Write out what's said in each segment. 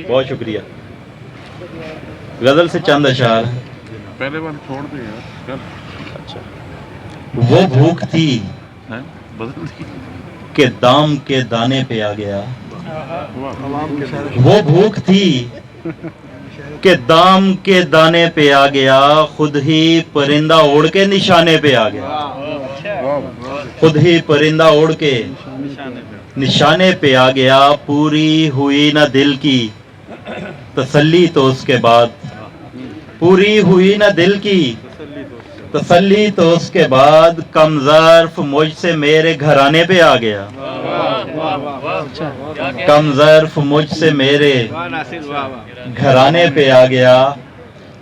बहुत शुक्रिया। गजल से चंद अशार। पहले बार छोड़ दे यार। अच्छा। वो भूख थी हैं बदल दी। कि दाम के दाने पे आ गया। वाह। वो भूख थी कि दाम के दाने पे आ गया, खुद ही परिंदा उड़ के निशाने पे आ गया। खुद ही परिंदा उड़ के निशाने पे आ गया। पूरी हुई ना दिल की तसल्ली तो उसके बाद, पूरी हुई ना दिल की तसल्ली तो उसके बाद, कम ज़र्फ मुझसे मेरे घराने पे आ गया। कम ज़र्फ मुझसे मेरे घराने पे आ गया।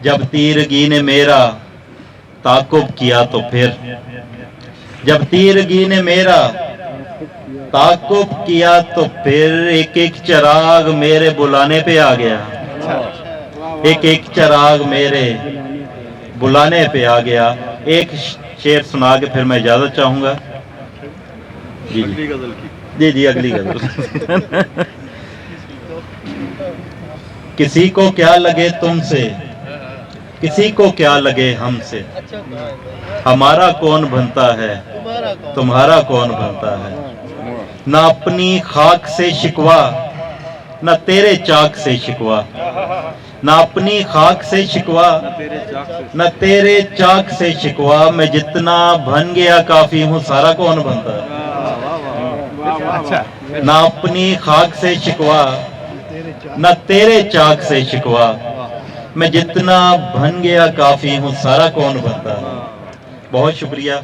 जब तीरगी ने मेरा ताकुब किया तो फिर, जब तीरगी ने मेरा ताकुब किया तो फिर एक एक चिराग मेरे बुलाने पे आ गया। एक एक चिराग मेरे बुलाने पे आ गया। एक शेर सुना के फिर मैं इजाजत चाहूंगा। जी अगली गजल की। जी जी अगली गजल। किसी को क्या लगे तुमसे, किसी को क्या लगे हमसे, हमारा कौन बनता है, तुम्हारा कौन बनता है। ना अपनी खाक से शिकवा, न तेरे चाक से शिकवा, ना अपनी खाक से शिकवा, न तेरे चाक से शिकवा। मैं जितना बन गया काफी हूँ, सारा कौन बनता है। ना अपनी खाक से शिकवा, न तेरे चाक से शिकवा। मैं जितना बन गया काफी हूँ, सारा कौन बनता है। बहुत शुक्रिया।